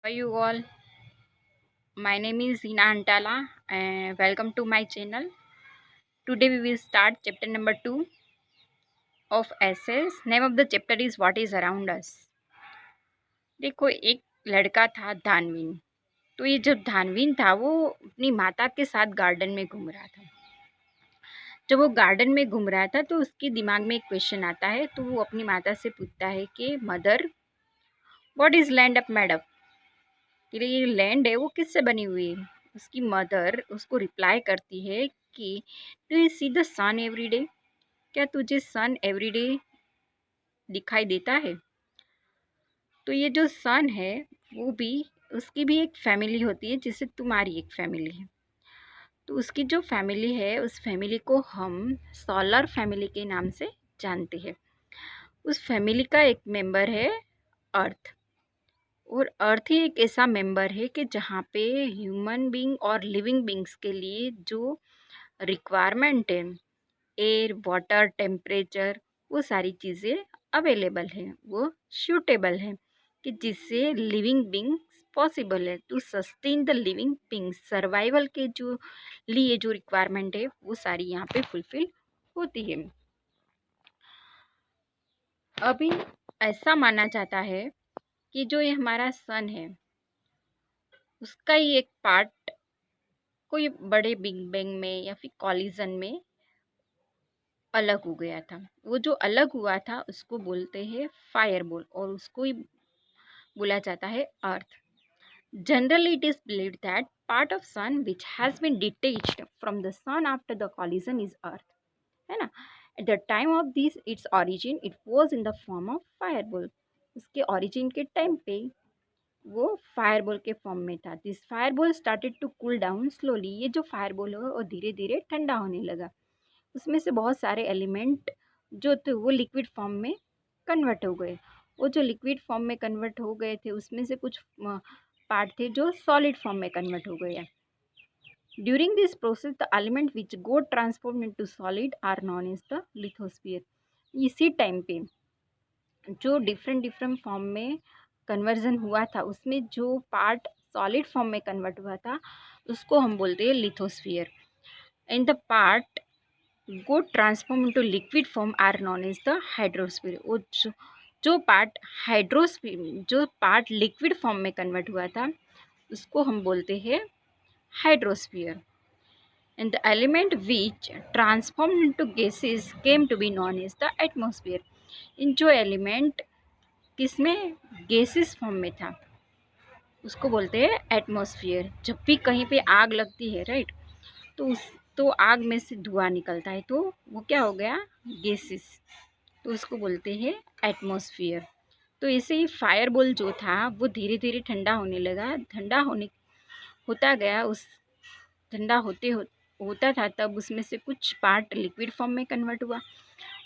Hi you all, my name is Zina Antala and welcome to my channel. Today we will start chapter number 2 of essays. Name of the chapter is What is Around Us. देखो, एक लड़का था धानवीन। तो ये जब धानवीन था वो अपनी माता के साथ गार्डन में घूम रहा था। जब वो गार्डन में घूम रहा था तो उसके दिमाग में एक क्वेश्चन आता है। तो वो अपनी माता से पूछता है कि mother, what is land up made up, कि ये लैंड है वो किससे बनी हुई है। उसकी मदर उसको रिप्लाई करती है कि do you see the sun every day, क्या तुझे सन एवरी डे दिखाई देता है। तो ये जो सन है वो भी, उसकी भी एक फैमिली होती है जिससे तुम्हारी एक फैमिली है। तो उसकी जो फैमिली है उस फैमिली को हम सोलर फैमिली के नाम से जानते हैं। उस फैमिली का एक मेंबर है अर्थ। और अर्थ ही एक ऐसा मेंबर है कि जहाँ पे ह्यूमन बीइंग और लिविंग बीइंग्स के लिए जो रिक्वायरमेंट है, एयर, वाटर, टेम्परेचर, वो सारी चीज़ें अवेलेबल हैं, वो सूटेबल हैं कि जिससे लिविंग बीइंग्स पॉसिबल है to sustain the living beings. Survival के जो लिए जो रिक्वायरमेंट है वो सारी यहाँ पे फुलफिल होती है। अभी ऐसा माना जाता है कि जो ये हमारा सन है उसका ही एक पार्ट कोई बड़े बिग बैंग में या फिर कॉलिजन में अलग हो गया था। वो जो अलग हुआ था उसको बोलते हैं फायरबॉल और उसको ही बोला जाता है earth. Generally it is believed that part of sun which has been detached from the sun after the collision is earth, है ना। At the time of this its origin it was in the form of fireball. उसके origin के time पे वो fireball के form में था। This fireball started to cool down slowly. ये जो फायरबॉल है वो धीरे धीरे ठंडा होने लगा। उसमें से बहुत सारे एलिमेंट जो थे वो लिक्विड फॉर्म में कन्वर्ट हो गए। वो जो लिक्विड फॉर्म में कन्वर्ट हो गए थे उसमें से कुछ पार्ट थे जो सॉलिड फॉर्म में कन्वर्ट हो गए। During this process the element which go transform into solid are known as the lithosphere. इसी टाइम पे जो डिफरेंट डिफरेंट फॉर्म में कन्वर्जन हुआ था उसमें जो पार्ट सॉलिड फॉर्म में कन्वर्ट हुआ था उसको हम बोलते हैं lithosphere. In the part go transform into liquid form are known as the hydrosphere. वो जो पार्ट हाइड्रोस्फीयर, जो पार्ट लिक्विड फॉर्म में कन्वर्ट हुआ था उसको हम बोलते हैं hydrosphere. And the element which transform into gases came to be known as the atmosphere. इन जो एलिमेंट किसमें गैसेस फॉर्म में था उसको बोलते हैं एटमॉस्फेयर। जब भी कहीं पे आग लगती है, राइट, तो आग में से धुआं निकलता है तो वो क्या हो गया, गैसेस। तो उसको बोलते हैं एटमॉस्फेयर। तो ऐसे ही फायर बॉल जो था वो धीरे धीरे ठंडा होने लगा। ठंडा होने होता गया, उस ठंडा होता था तब उसमें से कुछ पार्ट लिक्विड फॉर्म में कन्वर्ट हुआ।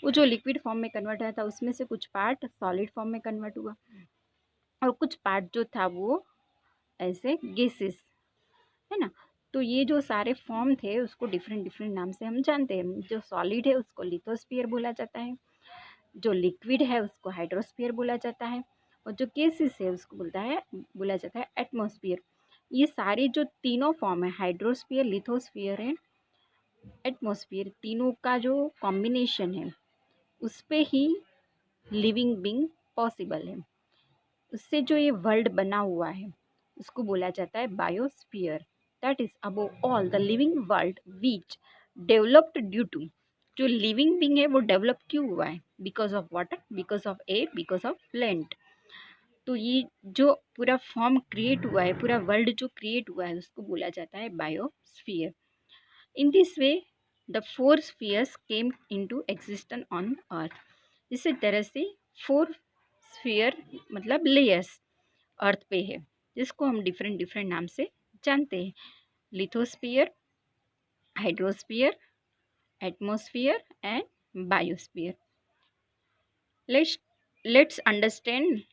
वो जो लिक्विड फॉर्म में कन्वर्ट हुआ था उसमें से कुछ पार्ट सॉलिड फॉर्म में कन्वर्ट हुआ और कुछ पार्ट जो था वो ऐसे गैसेस, है ना। तो ये जो सारे फॉर्म थे उसको डिफरेंट डिफरेंट नाम से हम जानते हैं। जो सॉलिड है उसको लिथोस्फीयर बोला जाता है, जो लिक्विड है उसको हाइड्रोस्फीयर बोला जाता है और जो गैसेस है उसको बोला जाता है एटमॉस्फेयर। ये सारे जो तीनों फॉर्म है, हाइड्रोस्फीयर, लिथोस्फीयर एंड एटमॉस्फेयर, तीनों का जो कॉम्बिनेशन है उस पे ही लिविंग बीइंग पॉसिबल है। उससे जो ये वर्ल्ड बना हुआ है उसको बोला जाता है biosphere. That is above all the living world which developed due to, जो लिविंग बीइंग है वो डेवलप क्यों हुआ है, because of water, because of air, because of land. तो ये जो पूरा फॉर्म क्रिएट हुआ है, पूरा वर्ल्ड जो क्रिएट हुआ है उसको बोला जाता है biosphere. In this way the four spheres came into existence on earth. इसी तरह से फोर स्फीयर मतलब लेयर्स अर्थ पे है जिसको हम डिफरेंट डिफरेंट नाम से जानते हैं। Lithosphere, hydrosphere, atmosphere and biosphere. let's let's understand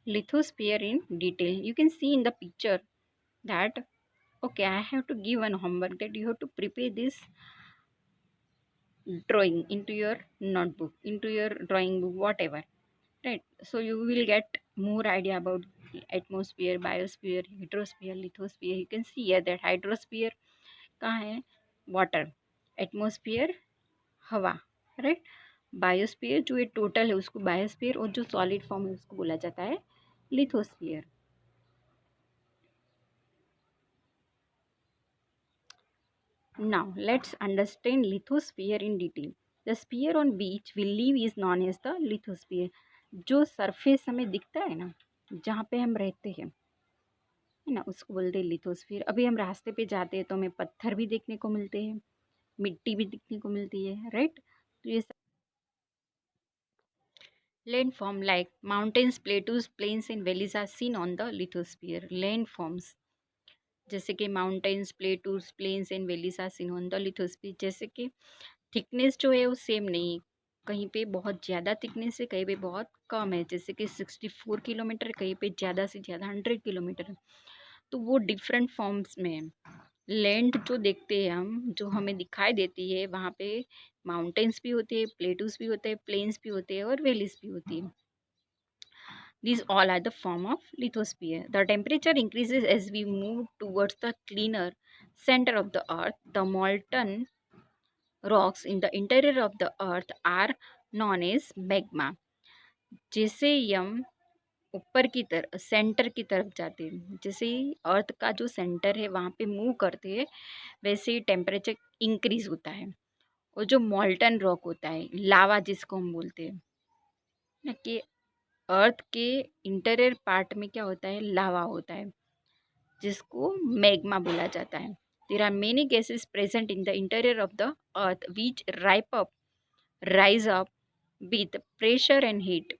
lithosphere in detail. You can see in the picture that, okay, I have to give one homework that you have to prepare this drawing into your notebook, into your drawing book, whatever, right. So you will get more idea about atmosphere, biosphere, hydrosphere, lithosphere. You can see here that hydrosphere कहाँ है? Water. Atmosphere हवा, right. Biosphere जो ये total है उसको biosphere, और जो solid form है उसको बोला जाता है lithosphere. Now let's understand lithosphere in detail. The sphere on which we live is known as the lithosphere. जो सरफेस हमें दिखता है ना, जहाँ पे हम रहते हैं, है ना, उसको बोलते हैं लिथोस्फीयर. अभी हम रास्ते पे जाते हैं तो हमें पत्थर भी देखने को मिलते हैं, मिट्टी भी दिखने को मिलती है, राइट. तो ये landform like mountains, plateaus, plains and valleys are seen on the lithosphere. Landforms जैसे कि mountains, plateaus, plains and valleys are seen on the lithosphere. जैसे कि थिकनेस जो है वो सेम नहीं, कहीं पे बहुत ज़्यादा थिकनेस है, कहीं पे बहुत कम है. जैसे कि 64 किलोमीटर, कहीं पे ज़्यादा से ज़्यादा 100 किलोमीटर. तो वो डिफरेंट फॉर्म्स में है. लैंड जो देखते हैं हम, जो हमें दिखाई देती है, वहाँ पे माउंटेन्स भी होते हैं, प्लेटूज भी होते हैं, प्लेन्स भी होते हैं और वैलीज भी होती है. These all are the form of lithosphere. The temperature increases as we move towards the cleaner center of the earth. The molten rocks in the interior of the earth are known as magma. जैसे हम ऊपर की तरफ, centre की तरफ जाते हैं, जैसे अर्थ का जो सेंटर है वहाँ पे मूव करते हैं, वैसे ही टेम्परेचर इंक्रीज होता है. और जो मॉल्टन रॉक होता है, लावा जिसको हम बोलते हैं ना, कि अर्थ के इंटीरियर पार्ट में क्या होता है? लावा होता है, जिसको मैग्मा बोला जाता है. There are many gases present in the interior of the earth which rise up with pressure and heat.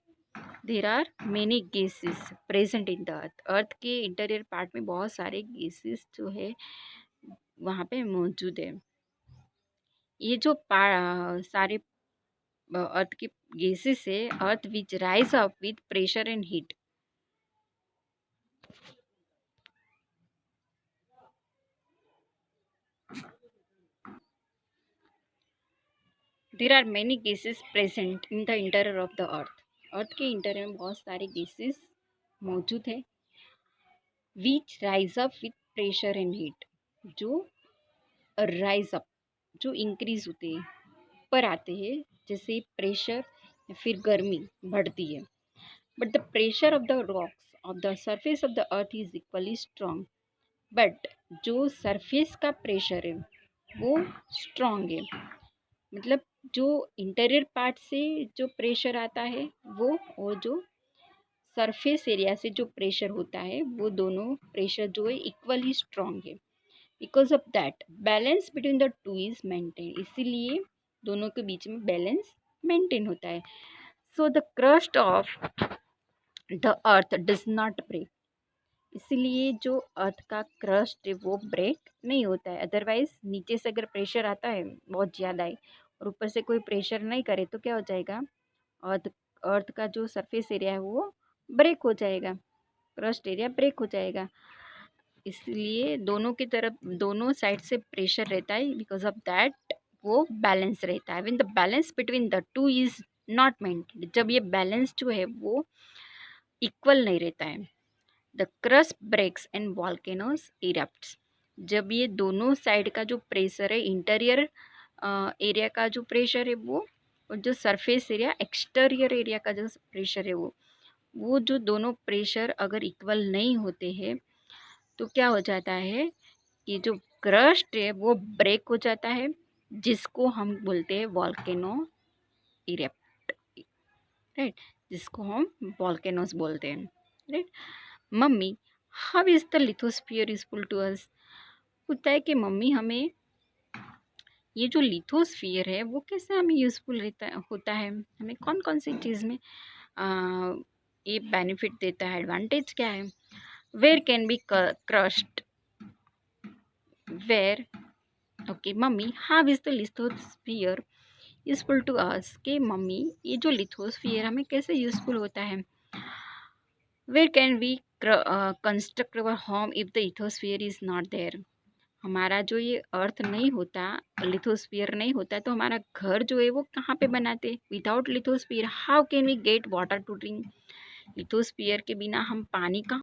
There are many gases present in the earth. Earth के इंटीरियर पार्ट में बहुत सारे गैसेस जो है वहाँ पे मौजूद है. ये जो सारे अर्थ के गैसेस है, earth which rise up with pressure and heat. There are many gases present in the interior of the earth. Earth के इंटीरियर में बहुत सारे गैसेस मौजूद है. Which rise up with pressure and heat. जो राइज अप, जो increase होते हैं, ऊपर आते हैं, जैसे प्रेशर या फिर गर्मी बढ़ती है. But the pressure of the rocks of the surface of the earth is equally strong. But जो सरफेस का प्रेशर है वो स्ट्रॉन्ग है. मतलब जो इंटीरियर पार्ट से जो प्रेशर आता है वो, और जो सरफेस एरिया से जो प्रेशर होता है वो, दोनों प्रेशर जो है इक्वली स्ट्रॉन्ग है. Because of that balance between the two is maintain. इसीलिए दोनों के बीच में बैलेंस मेंटेन होता है. So the crust of the earth does not break. इसीलिए जो अर्थ का क्रस्ट है वो ब्रेक नहीं होता है. अदरवाइज नीचे से अगर प्रेशर आता है बहुत ज़्यादा है और ऊपर से कोई प्रेशर नहीं करे तो क्या हो जाएगा? अर्थ अर्थ का जो सरफेस एरिया है वो ब्रेक हो जाएगा, क्रस्ट एरिया ब्रेक हो जाएगा. इसलिए दोनों की तरफ, दोनों साइड से प्रेशर रहता है. बिकॉज ऑफ दैट वो बैलेंस रहता है. When the balance between the two is not maintained, जब ये बैलेंस जो है वो इक्वल नहीं रहता है, the crust breaks and volcanoes erupts. जब ये दोनों साइड का जो प्रेशर है, इंटीरियर एरिया का जो प्रेशर है वो, और जो सरफेस एरिया, एक्सटीरियर एरिया का जो प्रेशर है वो जो दोनों प्रेशर अगर इक्वल नहीं होते हैं तो क्या हो जाता है कि जो क्रस्ट है वो ब्रेक हो जाता है, जिसको हम बोलते हैं वॉल्केनो इरप्ट, राइट. जिसको हम वॉल्केनोस बोलते हैं, right. Mummy, how is the lithosphere useful to us. होता है कि मम्मी हमें ये जो लिथोस्फीयर है वो कैसे हमें यूज़फुल होता है, हमें कौन कौन सी चीज़ में ये बेनिफिट देता है, एडवांटेज क्या है. Where can be crust, where. Okay mummy, how is the lithosphere useful to us. के मम्मी ये जो लिथोस्फीयर हमें कैसे यूज़फुल होता है. Where can we construct our home if the lithosphere is not there. हमारा जो ये अर्थ नहीं होता, लिथोस्फीयर नहीं होता, तो हमारा घर जो है वो कहाँ पे बनाते. Without lithosphere how can we get water to drink. Lithosphere के बिना हम पानी कहाँ